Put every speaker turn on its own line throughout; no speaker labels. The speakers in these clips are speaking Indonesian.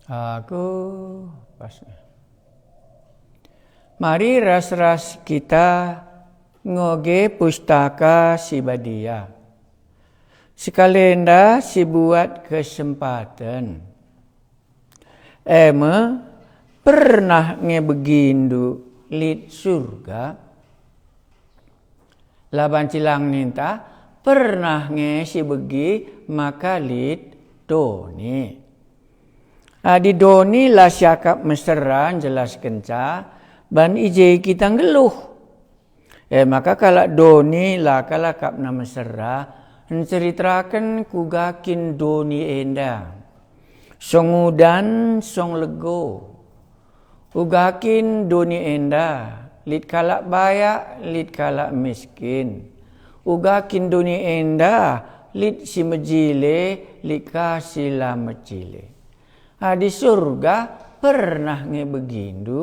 Aku pas. Mari ras-ras kita ngoge pustaka si badia. Sekalenda si buat kesempatan. Pernah ngebegindu lid surga. Laban cilang ninta pernah nge si begi maka lid doni. Di doni lah syakap meseran jelas kenca ban ije kita ngeluh. Maka kalau doni lah kalakap na mesera menceritakan kugakin doni enda. Songudan song lego. Ugakin doni enda. Lid kalak bayak, lid kalak miskin. Ugakin doni enda, lid si mejile, lid kasih lah mejile. Di surga pernah ngebegindu.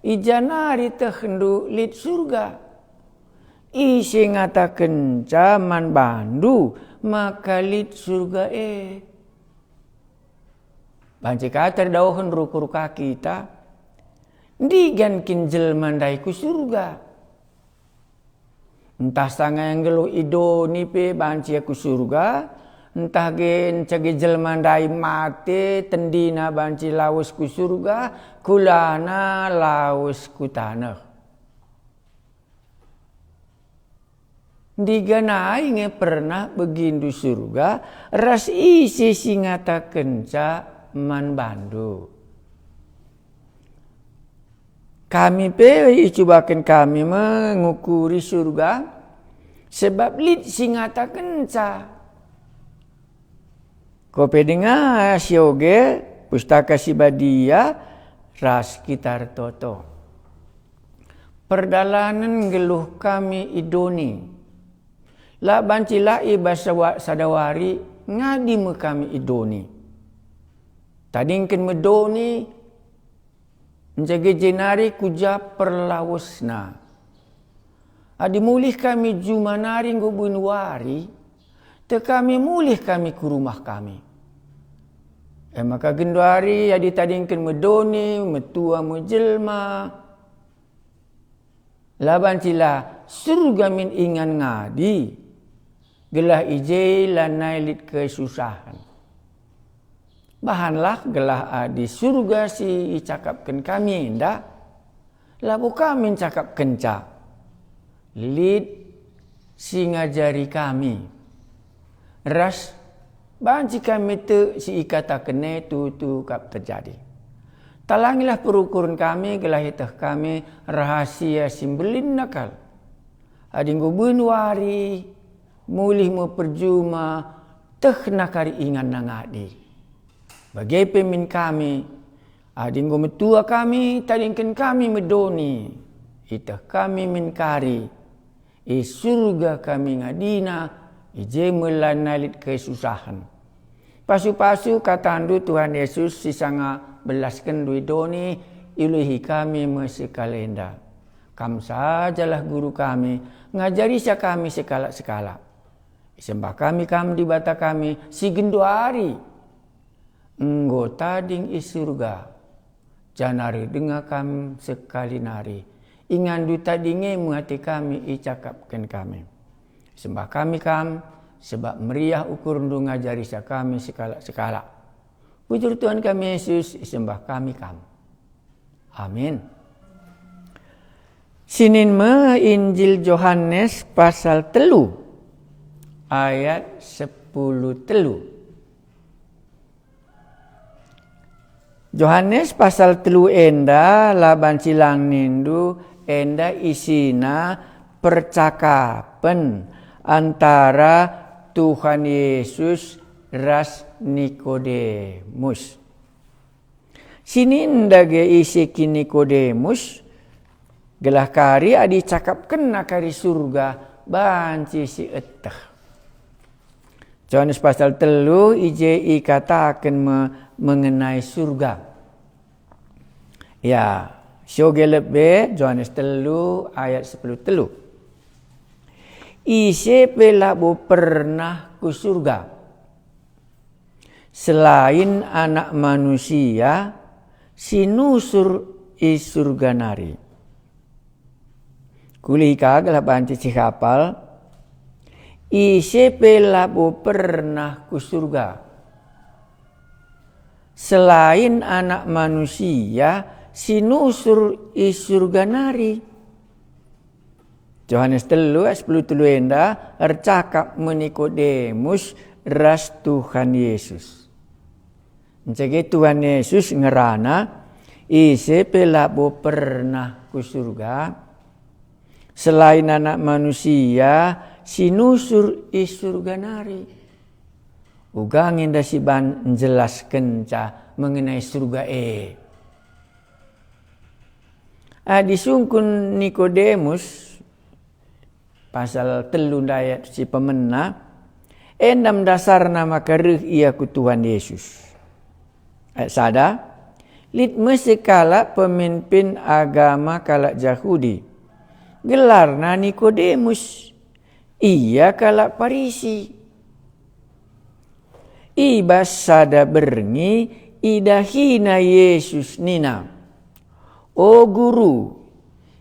Ijanari tekhendu lid surga. Isi ngatakan zaman bandu, maka lid surga Banci kata dauhan ruka-ruka kita. Digan kinjel mandai ku surga. Entah sanga yang gelu idoni pe banci aku surga. Entah gen cagi jel mandai mate tendina banci lawas ku surga. Kulana lawas ku tanah. Diganai nge pernah begindu surga. Ras isi singata kenca man bandu. Kami cobakan kami mengukuri surga sebab lid singata kenca. Kope dengar sioge pustaka si badia ras kitar toto. Perdalanan geluh kami idoni. La bancila ibasa sadawari ngadi mu kami idoni. Tadingken medoni menjaga jenari kuja perlawasna. Adi mulih kami jumanari ngubun wari. Te kami mulih kami ke rumah kami. Maka genduari adi tadingken medoni, metua mejelma. Laban cila surga min ingan ngadi. Gelah ije lanai lid kesusahan. Bahanlah gelah di surga si cakapkan kami indah. Lalu kami cakap kenca. Lid si ngajari kami. Ras banci kami tu si ikata kene tu kap terjadi. Talangilah perukuran kami gelah itah kami rahasia simbelin nakal. Adinggu bunwari mulih mu perjuma teh nakari ingan nangadi. Bagai pemin kami, adinggo metua kami, tadingkan kami medoni. Itah kami menkari. Surga kami ngadina, ije melanalit kesusahan. Pasu-pasu katandu Tuhan Yesus sisanga belaskan dui doni, iluhi kami mesekalenda. Kam sajalah guru kami, ngajari sia kami sekala-sekala. Sembah kami di bata kami, si genduari. Enggo tading isurga, janari dengar kami sekali nari. Ingandu tadinge menghati kami icakapkan kami. Sembah kami sebab meriah ukur ndu ngajari sa kami sekala-sekala. Puji Tuhan kami Yesus, sembah kami Amin. Sinin Injil Yohanes pasal 3 ayat 10. Yohanes pasal 3 enda laban cilang nindu enda isina percakapan antara Tuhan Yesus ras Nikodemus. Sini ndage isi ki Nikodemus gelah kari adi cakapkan nakari surga banci si etah. Yohanes pasal 3 ije ikatakan mengenai surga. Ya, syoge lebih Yohanes 3 ayat 10. Ise pelabu pernah ku surga. selain anak manusia sinusur i surga nari. Kulika gala banci cikapal isepe labo pernah ku surga. Selain anak manusia sinusur i surga nari. Yohanes 3:10 enda ercakap Nikodemus ras Tuhan Yesus. Jadi Tuhan Yesus ngerana ise pelabo pernah ku surga. Selain anak manusia sinusur i surga nari. Uga nginda si ban jelaskan mengenai surga disungkun Nikodemus pasal 3 ayat si pemena endam dasar nama kerih ia ku Tuhan Yesus. Ayat sada lid mesekala pemimpin agama kalak Yahudi gelarna Nikodemus ia kalak Parisi. Ibas sada berngi idahina Yesus nina. O guru,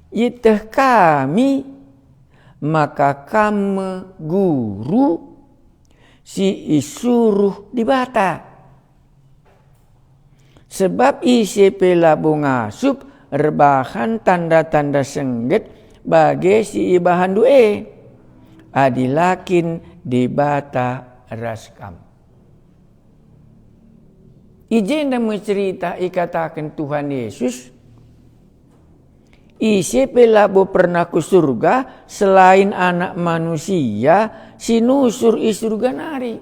itah kami maka kamu guru si isuruh di bata. Sebab isi pelabo ngasup rebahan tanda-tanda sengget bagi si ibahan due. Adilakin di bata raskam. Ijenda mencerita ikatakan Tuhan Yesus. Isi pelabo pernah ku surga selain anak manusia sinusur i surga nari.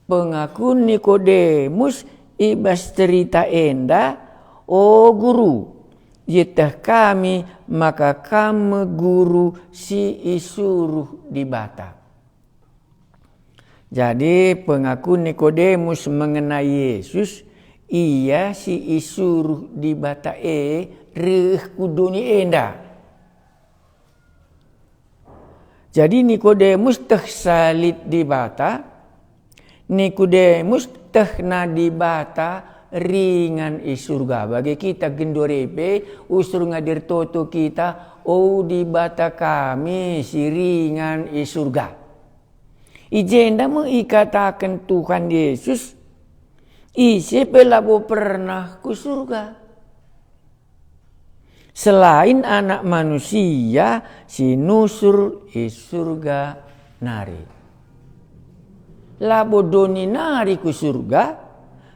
Pengaku Nikodemus ibas cerita enda, o guru, yitah kami maka kamu guru si isuruh di bata. Jadi pengaku Nikodemus mengenai Yesus, ia si isuruh di bata reh kuduni enda. Jadi Nikodemus teh salit di bata, Nikodemus teh na di bata ringan i surga. Bagi kita gendorepe usur ngadir toto kita, oh di bata kami si ringan i surga. Ijenda mengikatakan Tuhan Yesus isi pelabo pernah ku surga. Selain anak manusia sinusur i surga nari. Labo doni nari ku surga,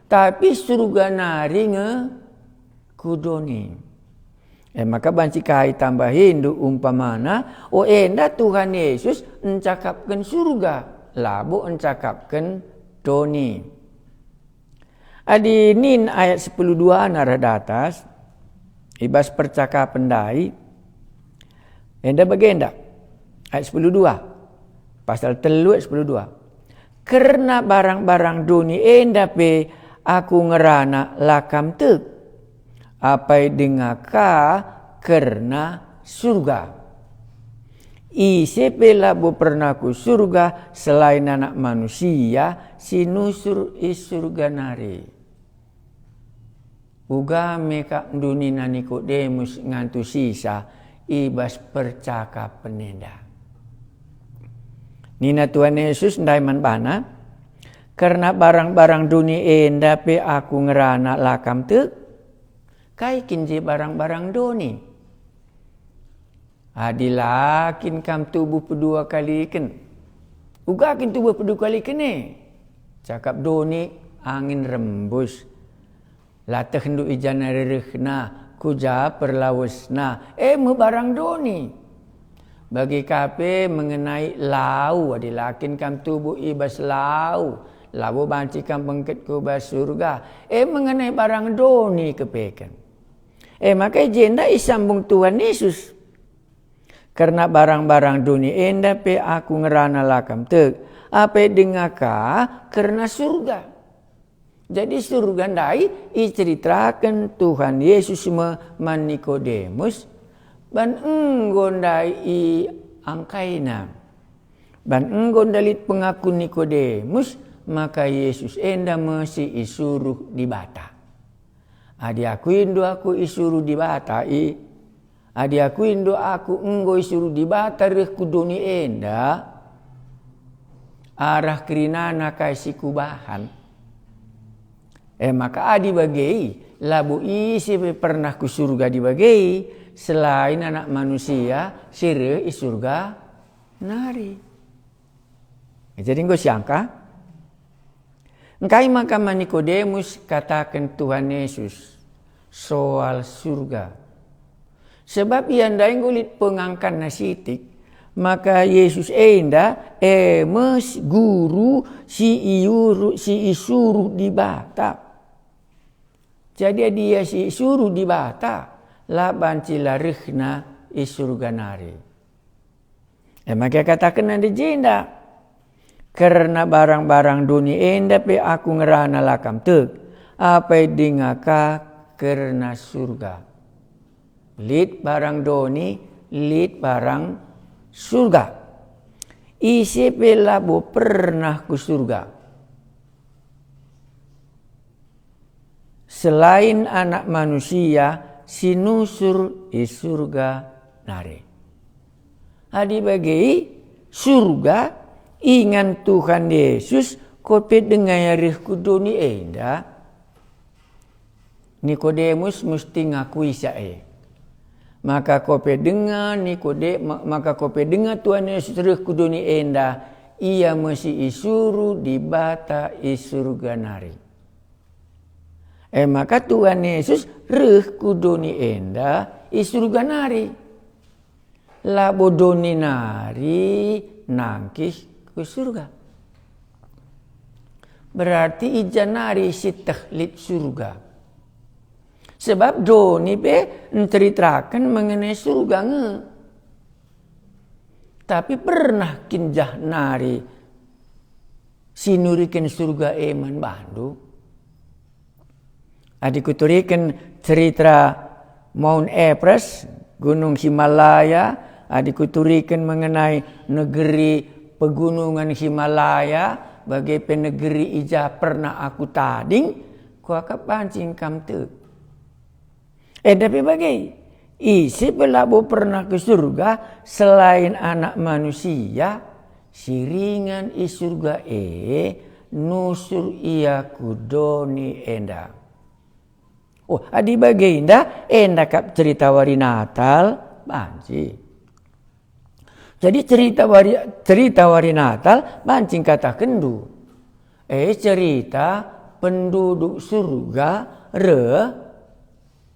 tapi surga nari ku doni. Maka banci kai tambahin du umpamana, o enda Tuhan Yesus encakapkan surga, labo encakapkan doni. Adi nin ayat 10:2 narad atas, ibas percakapan dai, enda bagenda, ayat 10:2, pasal 3 ayat 10:2. Karena barang-barang duni enda pe aku ngerana lakam tek, apa dengaka karena surga. Ise pelabo pernah ku surga selain anak manusia sinusur i surga nari. Uga meka dunina Nikodemus ngantu sisa ibas percakap penenda. Nina Tuhan Yesus ndaiman bana karena barang-barang dunia enda pe aku ngerana lakam tek kai kinje barang-barang doni. Adilakin kam tubuh pedua kali ken. Uga kin tubuh pedua kali kene. Cakap doni angin rembus. Latah hendu ijana rerehna kuja perlawesna. Mu barang doni. Bagi kape mengenai lau adilakin kam tubuh ibas lau. Labo banci kam bengket ku bas surga. Mengenai barang doni kepekan. Maka jenda isambung Tuhan Yesus. Karena barang-barang dunia enda pe aku ngerana lakam tek. Apa dengaka karena surga. Jadi surga ndai iceritakan Tuhan Yesus man Nikodemus. Ban enggon ndai i angkaina. Ban enggon dalit pengaku Nikodemus maka Yesus enda mesti isuruh di bata. Adi aku indo aku isuruh di bata adi aku indo aku enggo isuruh di bata reh kudoni enda arah kerinana kasih kubahan. Maka adi bagei labu isi pernah ku surga di bagei selain anak manusia sire isurga nari. Jadi engko siangka engkai maka Nikodemus katakan Tuhan Yesus soal surga. Sebab ia ndai ngulit pengangkan nasitik maka Yesus enda mes guru si isuruh di bata. Jadi dia si isuruh di bata laban cilarihna isurga nari. Maka katakan ada jenda karena barang-barang dunia enda pe aku ngerana lakam tek apa dingaka karena surga. Lid barang doni, lid barang surga. Isi pe labo pernah ku surga. Selain anak manusia sinusur surga nare. Adi bagi surga ingan Tuhan Yesus kopi dengan yarih kudoni enda. Nikodemus mesti ngakui sae. Maka kopi dengan Tuhan Yesus yarih kudoni enda ia mesti isuru di bata isurga nari. Maka Tuhan Yesus reh kudoni enda isurga nari. Labo doni nari nangkis ke surga. Berarti ijan nari si tahlid surga. Sebab doni be menceritakan mengenai surga nge. Tapi pernah kinjah nari sinurikan surga eman bandu. Adikuturikan cerita Mount Everest, Gunung Himalaya, adikuturikan mengenai negeri pegunungan Himalaya, bagai penegeri ija pernah aku tading, kuaka pancing kam te. Tapi bagai isi pelabu pernah ke surga selain anak manusia, siringan i surga nusur ia kudoni enda. Adi baginda enda kap cerita wari Natal banci. Jadi cerita wari Natal bancing kata kendu. Cerita penduduk surga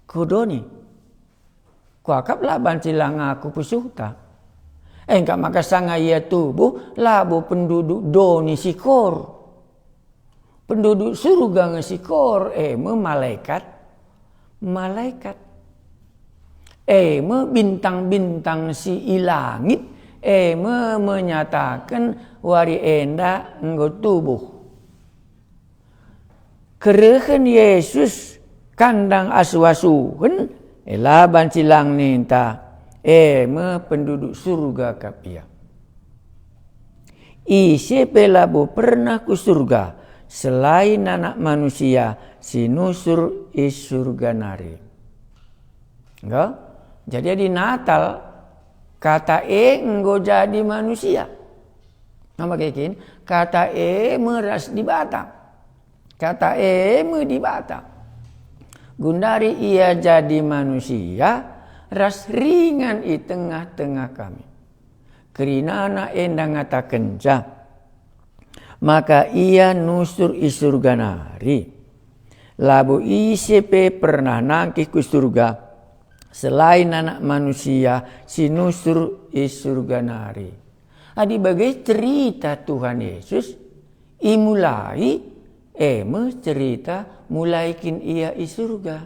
kudoni. Kuakap lah banci lang aku pusuta. Engkak maka sanga ia tubuh labu penduduk doni sikor. Penduduk surga ngesikor malaikat. Bintang-bintang si ilangit menyatakan wari enda nggo tubuh. Kerehen Yesus kandang asu-asuhen laban silang ninta penduduk surga kapia. Isi pelabu pernah ku surga selain anak manusia sinusur surga nari. Enggak? Jadi di Natal kata enggo jadi manusia. Nama kekin kata meras di bata. Kata di bata. Gundari ia jadi manusia ras ringan i tengah-tengah kami. Kerinana endang ngata kenca. Maka ia nusur i surga nari. Labu ICP pernah nangkih ku surga. Selain anak manusia sinusur i surga nari. Adi bagai cerita Tuhan Yesus imulai cerita mulaikin ia i surga.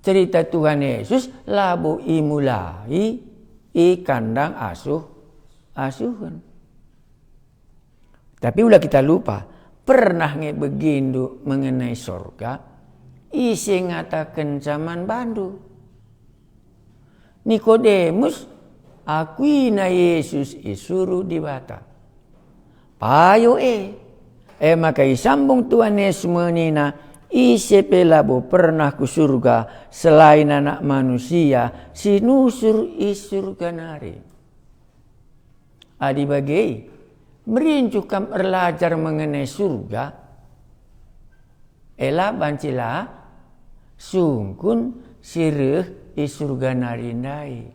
Cerita Tuhan Yesus labu imulai i kandang asuhan. Tapi ulah kita lupa pernah begindu mengenai surga isi ngatakan zaman bandu. Nikodemus akuina Yesus isuruh di bata. Payo Maka isambung Tuhan Yesus menina, isepelabo pernah ku surga selain anak manusia, sinusur isurga nari. Adi bagai merincukan belajar mengenai surga, ela bancila sungkun sireh isurga narindai.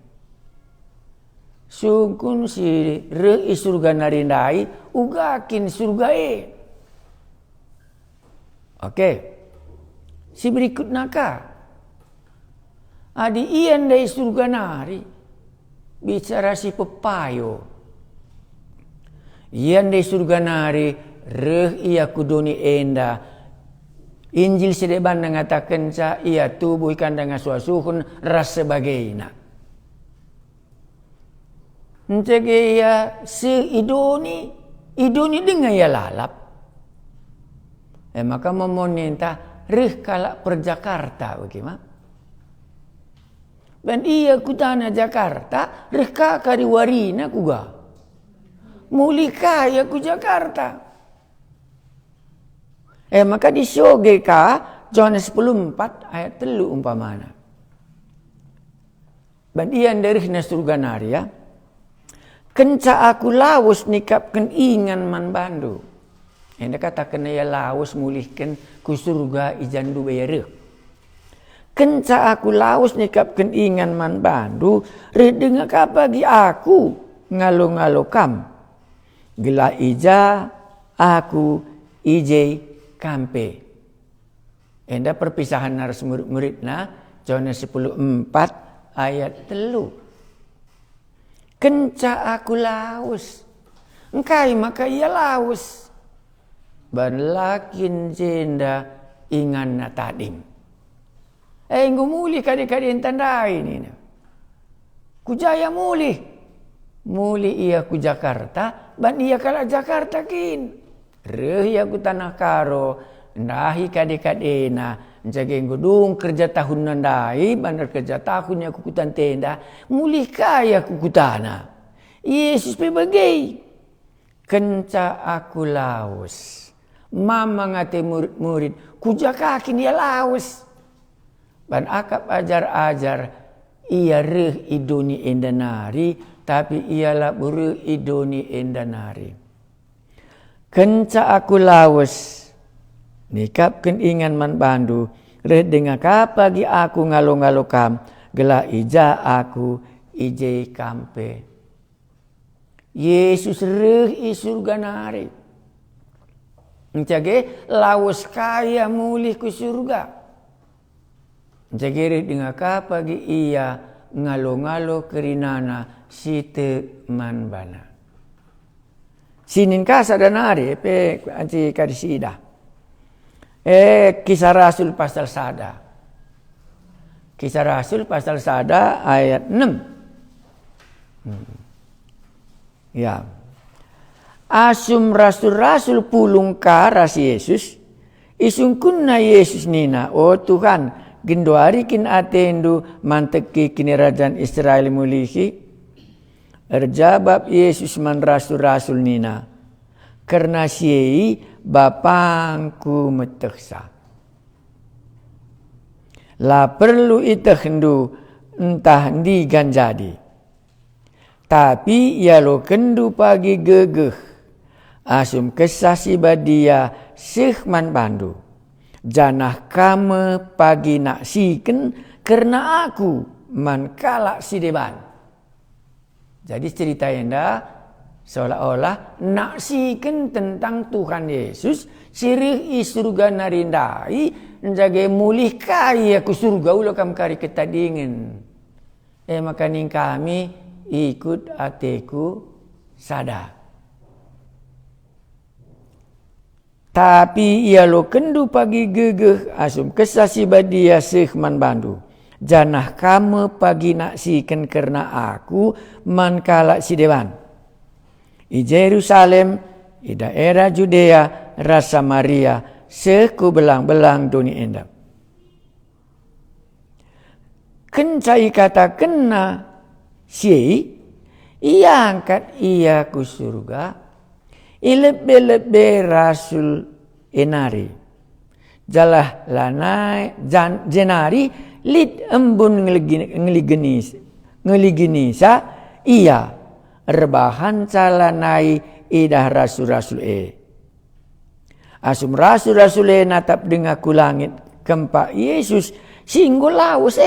Sungkun sireh isurga narindai ugakin surga Oke. Si berikut naka. Adi iyan dari surga nari. Bicara si pepayo. Iyan dari surga nari. Reh iya kuduni enda. Injil sedeban mengatakan sa iya tubuh ikan dengan suasuhun ras sebagainya. Ncege iya si idoni dengan ya lalap. Maka memonenta rih kalak per Jakarta bagaimana? Dan iya kutana Jakarta, rih kakak warina kuga. Muli kaya ku Jakarta. Maka disoge ka Yohanes 10:4 ayat 3 umpamana. Dan iya dari surga naria. Kenca aku lawas nikapkan ingan man bandu. Yang katakan ya lawas mulihkan ku surga ijandu bayareh. Kenca aku lawas nikapkan ingan man bandu. Redengak apa gi aku ngalo-ngalo kam. Gela ija aku ijai kampe. Enda perpisahan naras murid-muridna Yohanes 10:4 ayat 3. Kenca aku laus. Engkai maka ia laus. Ban lakin jenda ingan na tadim. Ngumuli kadi-kadi tandai ini. Kujaya muli. Muli ia ku Jakarta. Ban ia kala Jakarta kin. Reh ia ku tanah karo. Ndahi kadi-kadi na. Jaga gedung kerja tahun nandai. Bandar kerja tahunnya kukutan tenda. Muli kaya kukutana. Yesus pebagai. Kenca aku laus. Mama ngate murid-murid. Kujakakin dia laus. Ban akap ajar-ajar. Ia reh idoni endanari. Tapi ialah buru idoni endanari. Kenca aku laus. Nikapkan ingan man bandu. Reh dengar kapagi aku ngalo-ngalo kam. Gela ija aku ijai kampe. Yesus reh isurga nari. Mencage lawas kaya mulih ku surga. Mencage reh dengar kapagi ia ngalo-ngalo kerinana site man bana. Sinin kasa danari pe anci kadisida. Kisah Rasul pasal sada. Kisah Rasul pasal sada ayat 6. Ya. Asum rasul-rasul pulung karas Yesus. Isungkunna Yesus nina. Oh Tuhan, gendoarikin atendu manteki kini kerajaan Israel mulihi. Erjabab Yesus man rasul-rasul nina. Karena siei bapangku meteksa. La perlu itahdu entah di ganjadi. Tapi ia lo kendu pagi gegeh. Asum kesasi badia sihman bandu. Janah kame pagi nak siken karena aku man kalak si deban. Jadi cerita enda seolah-olah naksikan tentang Tuhan Yesus. Sirih isurga narindai. Menjaga mulih kaya ku surga ulo kam kari ketadingin. Makaning kami ikut ateku sada. Tapi ia lo kendu pagi gegeh asum kesasi badia sehman bandu. Janah kamu pagi naksikan karena aku man kalak si dewan. I Jerusalem, i daerah Judea, rasa Maria, seku belang-belang dunia enda. Kencai kata kena si ia angkat ia ku surga. Ilebe rasul enari. Jalah lanai jenari lit embun ngeligenisa iya rebahan calanai idah rasul-rasul asum rasul-rasul natap dengaku langit kempak Yesus singgul laus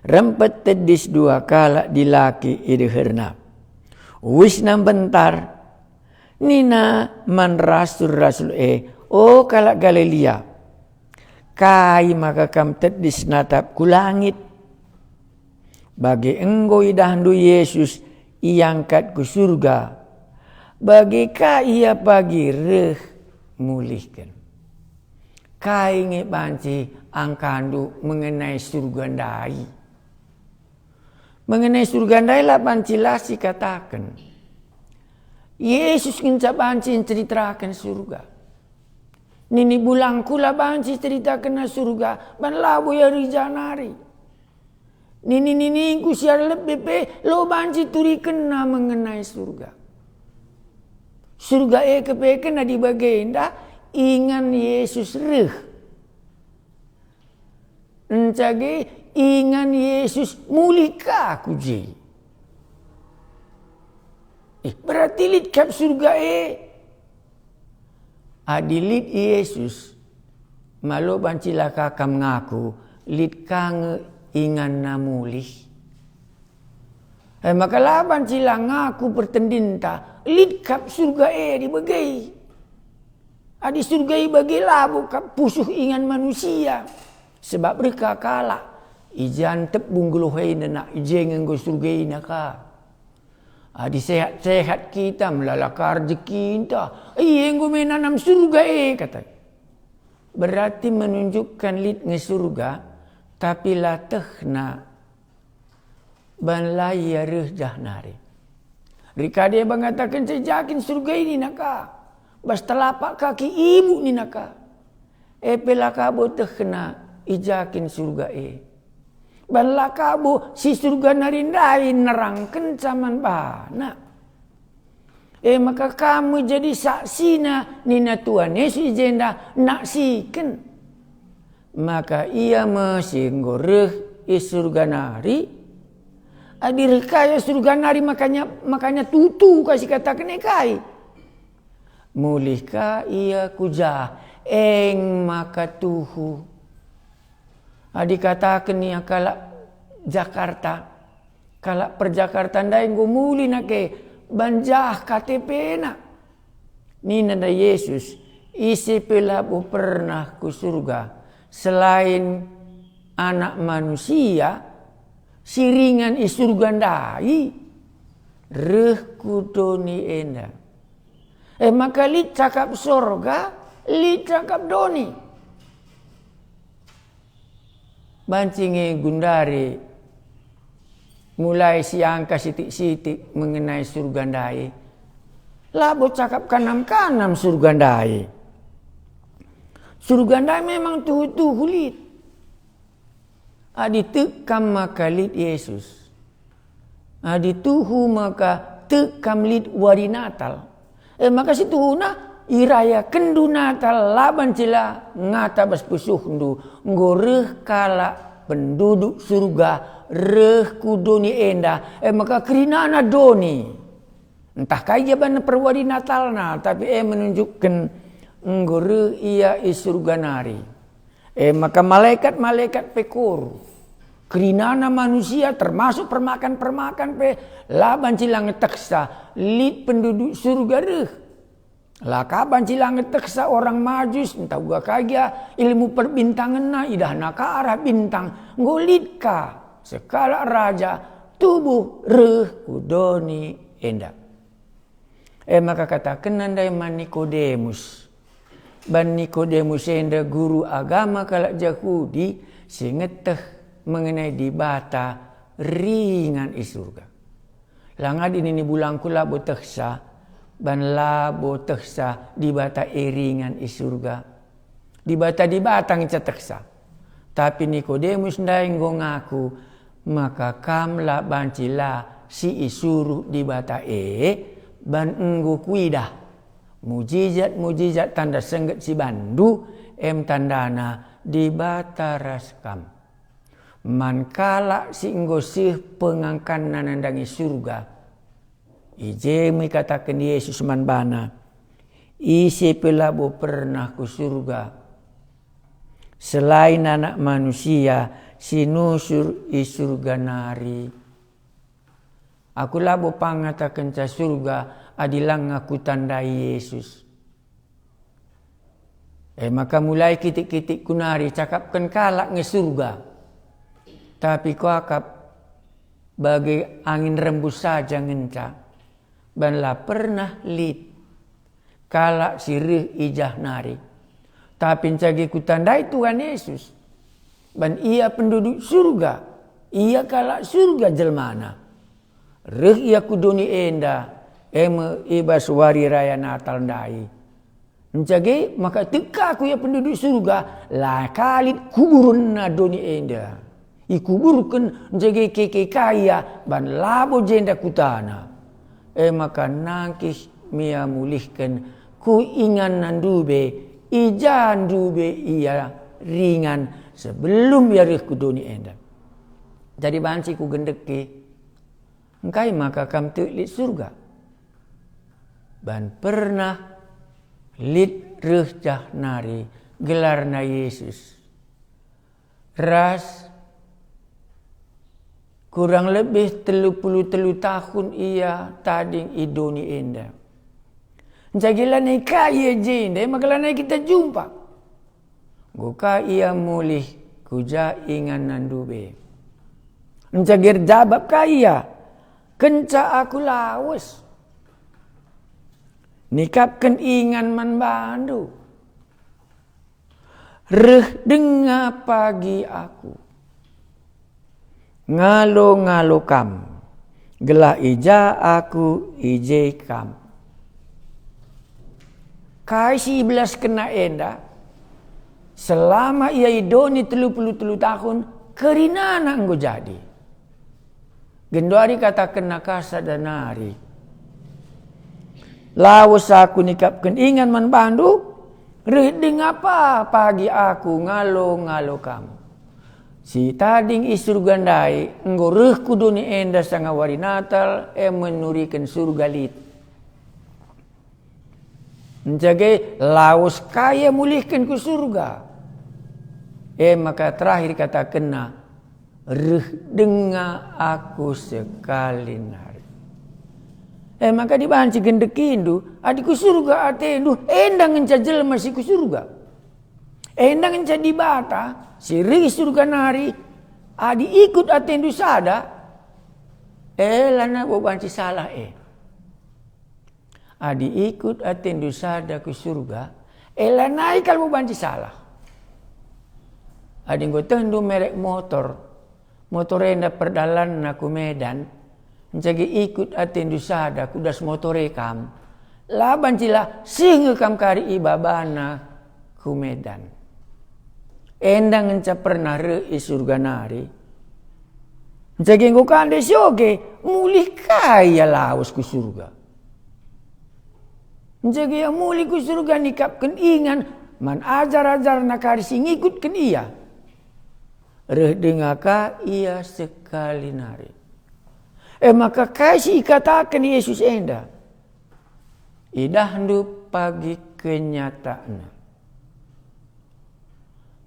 rempet tedis dua kala dilaki ideherna wisna bentar nina man rasul-rasul oh kala Galilea kai maka kam tedis natap ku langit bagi engkau idahandu Yesus iangkat ku surga bagi ka ia pagi reh mulihkan kai nge banci angkandu mengenai surga ndai lah banci lasi katakan Yesus nginca banci ceritakan surga nini bulangku lah banci ceritakan surga ban labu ya rijanari nini ku siar lebih lo banci turi kena mengenai surga kepeken di bagenda ingan Yesus reh encage ingan Yesus mulika kuji berarti lit kap surga adilit Yesus malo banci laka kam ngaku lit kange ingan namulih maka laban cilang aku bertendinta lit kap surga di bagai adi surga bagai labu kap pusuh ingan manusia sebab mereka kala ijan tep bungguluhai nak ijeng nggo surga naka adi sehat-sehat kita melalaka rezeki kita nggo menanam surga kata berarti menunjukkan lit nge surga tapi latehna ban laya reh jahnari. Rika dia mengatakan sejakin surga ini naka. Bas telapak kaki ibu ni naka. Pelakabo tehna ijakin surga Ban lakabo si surga narindai nerangkan zaman bana. Maka kamu jadi saksina nina Tuhan Yesus jenda naksikan. Maka ia mesinggoreh surga nari adir kaya surga nari makanya tutu kasih katakan kai mulihka ia kuja maka tuhu dikatakan ni kala Jakarta kala perjakarta ndai nggo muli nake banjah KTP na nina da Yesus isi pelabu pernah ku surga selain anak manusia siringan surga ndai reh kudoni enda maka li cakap sorga li cakap doni bancinge gundari mulai siang sitik-sitik mengenai surga ndai labo cakap kanam-kanam surga ndai surga ndai memang tuhu-tuhu lit aditekam maka lit Yesus adituhu maka tekam lit wari Natal maka situhuna iraya kendu Natal laban cila ngata bas pusuhndu ngoreh kala penduduk surga reh kudoni enda maka kerinana doni entah kaya ban perwari Natalna tapi menunjukkan ngoreh ia surga nari maka malaikat-malaikat pekor kerinana manusia termasuk permakan laban cilang teksa lit penduduk surga reh lakaban cilang teksa orang majus entah gua kaya ilmu perbintangan na idah naka arah bintang ngolit ka sekala raja tubuh reh kudoni enda maka katakan nandai man Nikodemus ban Nikodemus enda guru agama kala Yahudi singeteh mengenai dibata ringan surga. Langad ini bulangku labo teksa ban labo teksa dibata ringan surga. Dibata ngica teksa. Tapi Nikodemus ndai ngaku maka kamla bancila si isuruh dibata ban enggo kuidah mujizat tanda sengget si bandu tandana di bataraskam man kala si enggo sih pengangkan nanandangi surga ije katakan Yesus man bana isi pelabo pernah ku surga selain anak manusia sinusur i surga nari aku labo pangatakan ca surga adilang aku tandai Yesus maka mulai kitik-kitik kunari cakapkan kalak nge surga tapi ku akap bagai angin rembus saja ngenca banlah pernah lid kalak sirih ijah nari tapi cagi ku tandai Tuhan Yesus ban ia penduduk surga ia kalak surga jelmana reh ia kuduni enda ibas wari raya Natal ndai Njage maka teka aku ya penduduk surga lah kalit kuburun na doni enda. Ikuburkan njage keke kaya ban labo jenda kutana. Maka nangkis mia mulihkan ku ingan nandube ijan dube ia ringan sebelum ya rih ku doni enda. Jadi banci ku gendeki engkai maka kam telik surga. Ban pernah lid reh jah nari gelarna Yesus. Ras kurang lebih 33 tahun ia tading idoni enda. Jagilanai kaya jenda magalanai kita jumpa. Goka ia mulih kuja ingan nandube. Njagir jabab kaya kenca aku lawas. Nikapkan ingan man bandu. Reh denga pagi aku. Ngalo-ngalo kam. Gelah ija aku ije kam. Kai si 11 kena enda. Selama ia idoni 33 tahun. Kerinana enggo jadi. Gendori kata kena kasa danari. Lawas aku nikapkan ingan man bandu. Reding apa pagi aku ngalo-ngalo kamu. Si tading isurga ndai. Enggo reh kuduni enda sanga wari Natal. Menurikan surga lit. Njage lawas kaya mulihkan ku surga. Maka terakhir kata kena. Reh denga aku sekali nari. Maka dibanci gendekindu, adiku surga atendu, endang encajel masih ku surga. Endang enca di bata, siri surga nari, adi ikut atendu sada, lana bobanci salah Adi ikut atendu sada ku surga, lana ikal bobanci salah. Adi nggo tendu merek motor enda perdalan aku Medan. Jadi ikut atendu sada kudas motore kam. Laban cila singa kam kari ibabana ku Medan. Endang enca pernah re surga nari. Jadi nggo kande sioge mulih kaya lawas ku surga. Jadi yang mulih ku surga nikapkan ingan man ajar-ajar nakari sing ikutkan iya. Reh dengaka ia sekali nari. Maka kasih katakan Yesus enda. Idahdu pagi kenyataan.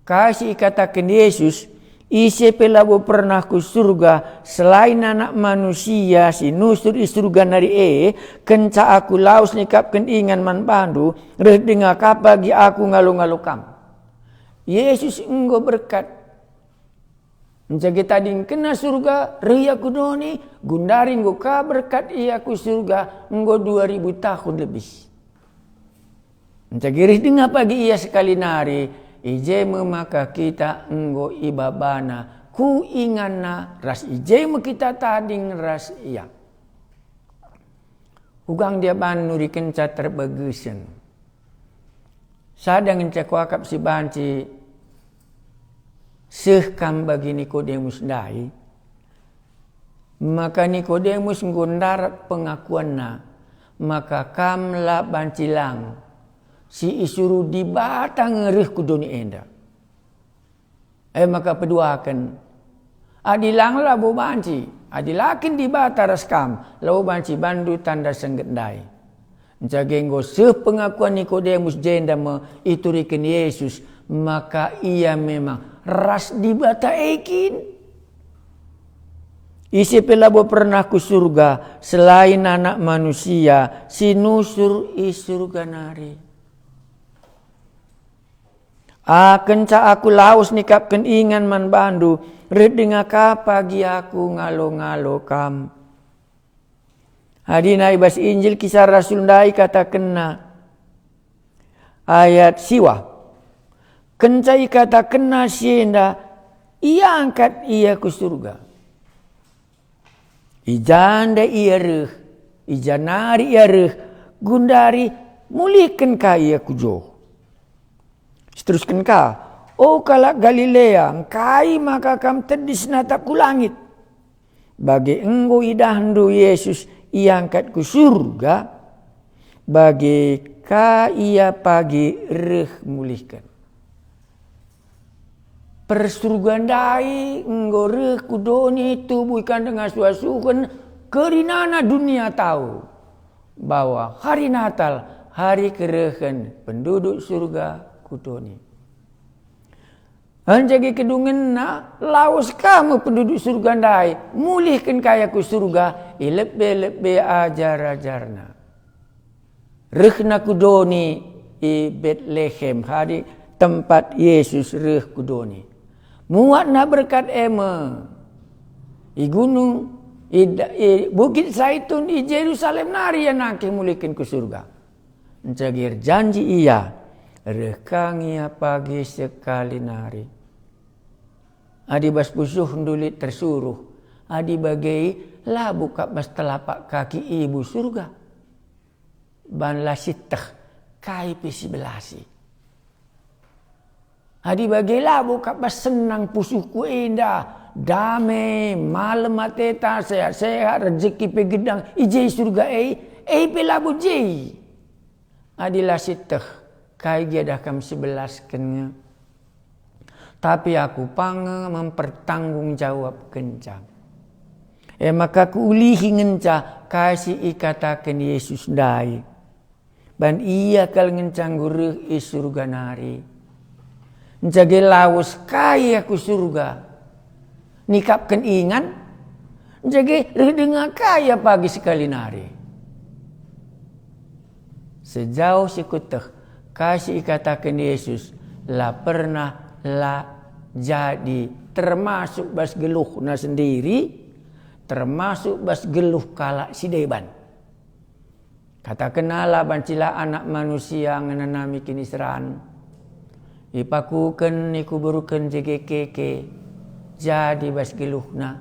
Kasih katakan Yesus. Isi pelabo pernah ku surga. Selain anak manusia. Si nusur di surga nari kenca aku laus nikapkan ingan man bandu. Reh dengar kapagi aku ngalo-ngalo kam. Yesus enggo berkat. Menjadi tading kena surga ria kudoni gundaring go ka berkat ia ku surga enggo 2000 tahun lebih. Menjadi dengar pagi ia sekali nari ije maka kita enggo ibabana ku ingana ras ije kita tading ras ia. Ugang dia banuri kenca terbagusan. Sadang kenca kuakap si banci sehkam bagi Nikodemus dai. Maka Nikodemus ngondarat pengakuanna. maka kamla bancilang si isuru di batang ngerih kudoni enda. Maka peduakan adilang labu banci, adilakin di bataras kam, labu banci bandu tanda senggendai. Jagenggo sepengakuan Nikodemus jenda iturikan Yesus, maka ia memang ras di bata ekin. Isi pelabo pernah ku surga selain anak manusia, sinusur isurga nari. Kenca aku laus nikapkan ingan man bandu, redengah pagi aku ngalo-ngalo kam. Hadina ibas Injil kisah Rasul Ndai kata kena ayat siwa. Kenca kata kena sienda, ia angkat ia ku surga. Ijanda ia reh, ijanari ia reh, gundari mulikan ka ia ku joh. Seteruskan ka, oh kalak Galilea, kai maka kam tedis natap ku langit. Bagi enggo idahndu Yesus iangkat ku surga, bagi ka ia pagi reh mulihkan. Persurgandai enggo reh kudoni tubuh ikan dengan suasukan kerinana dunia tahu bahwa hari Natal hari kerehan penduduk surga kudoni. Anjagi kedungen na lawas kamu penduduk surga ndai mulihkan kaya ku surga ilebe ajar-ajarna. Rehna kudoni i Bethlehem hari tempat Yesus reh kudoni. Muat na berkat ema i gunung i bukit Zaitun i Jerusalem nari yang naki mulihkan ku surga. Anjagi janji ia rekang ia pagi sekali nari. Adi bas pusuh ndulit tersuruh. Adi bagai labu kap bas telapak kaki ibu surga. Ban lasitah kai pisi belasi. Adi bagai labu kap bas senang pusuhku indah. Damai malam mateta sehat-sehat rezeki pegedang ijai surga pe labu jai. Adi lasitah kai dia dah kam 11 kennya. Tapi aku pang mempertanggungjawab kencang. Maka ku ulihi ngenca kasih ikatakan Yesus dai. Ban ia kal ngencang gurih i surga nari. Njage lawas kaya ku surga. Nikapkan ingan. Njage redengah kaya pagi sekali nari. Sejauh sikutah kasih ikatakan Yesus la pernah la jadi termasuk bas geluhna sendiri, termasuk bas geluh kalak si deban. Kata kenala bancila anak manusia ngenanami kinisran. Ipakuken ikuburuken jegekeke jadi bas geluhna.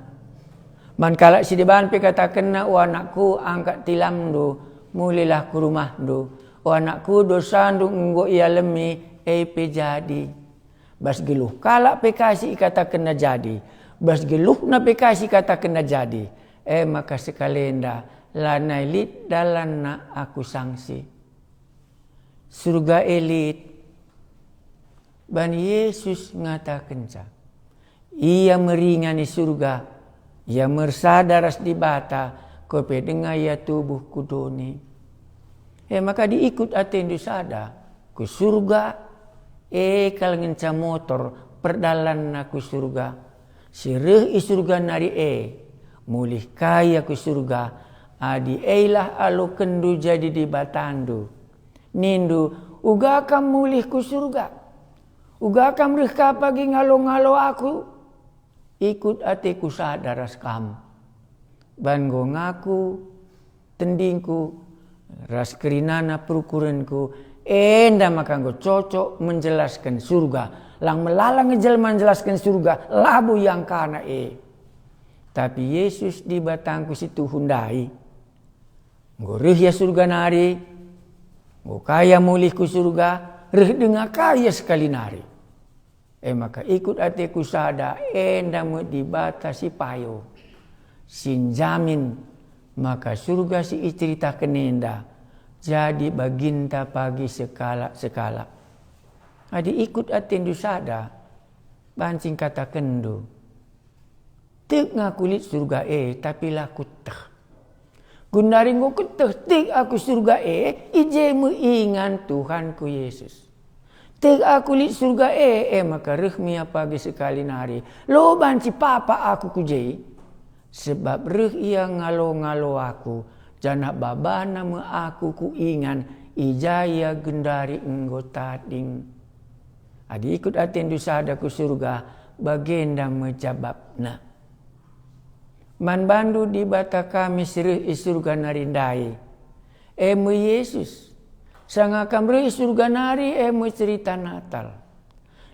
Man kalak si deban pe kata kena o anakku angkat tilam do mulilah ku rumah do. O anakku dosa do nggo ia lemi pe jadi. Bas geluh kalak pekasi kata kena jadi. Bas geluh na pekasi kata kena jadi. Maka sekalenda lanai lit dalan na aku sangsi. Surga elit. Ban Yesus ngatakan sa. Ia meringani surga. Ia mersadaras di bata. Kope dengar ia tubuh kudoni. Maka diikut atendu sada. Ku surga. Kal ngenca motor perdalan aku surga. Sireh i surga nari mulih kaya ku surga. Adi lah alo kendu jadi di batandu. Nindu uga kam mulih ku surga. Uga kam rih ka pagi ngalo-ngalo aku. Ikut atiku sadaras kam. Ban go ngaku tendingku ras kerinana perukuranku. Enda maka engkau cocok menjelaskan surga. Lang melalang ngejelma menjelaskan surga. Labu yang kana Tapi Yesus di batangku situ hundai. Engkau rih ya surga nari. Engkau kaya mulihku surga. Rih dengar kaya sekali nari. Maka ikut atiku sada. Enda mu dibatasi payo. Sinjamin Maka surga si cerita kenenda jadi baginta pagi sekala. Adi ikut aten du sada bancing kata kendo. Tek ngakulit surga tapi laku teh. Gundaring go keteh tek aku surga ije ingan Tuhanku Yesus. Tek aku lit surga maka rehmi pagi sekali nari. Lo banci papa aku kujei. Sebab reh ia ngalo-ngalo aku. Jana babana me aku kuingan. Ijaya gendari enggota ding. Adi ikut aten du sada ku surga. Bagenda mejababna. Man bandu di bata kami sirih surga narindai. Emu Yesus. Sang akan beri surga nari emu cerita Natal.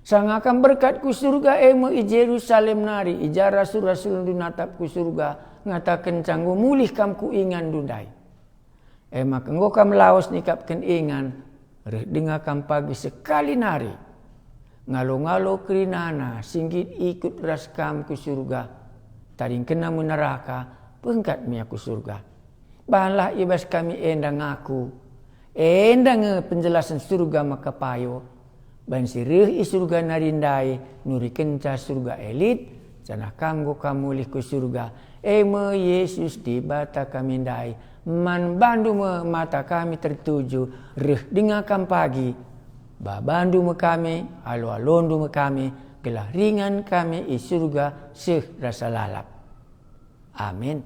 Sang akan berkat ku surga emu i Jerusalem nari. Ija rasul-rasul du natap ku surga. Ngata kencang mulih kam ku ingan dundai. Ema kenggo kam laos nikap ken ingan. Reh dengar kam pagi sekali nari. Ngalo-ngalo kerinana. Singgit ikut ras kam ku surga. Taring kena neraka. Pengkat mi aku surga. Bahanlah ibas kami endang aku. Endang penjelasan surga maka payo. Ban sirih surga narindai. Nuri kenca surga elit. Janah kanggo kamulih ku surga. Eme Yesus di bata kami ndai. Man bandu me mata kami tertuju. Reh dengarkan pagi. Babandu me kami. Alo-alondu me kami. Gelah ringan kami i surga seh rasa lalap. Amin.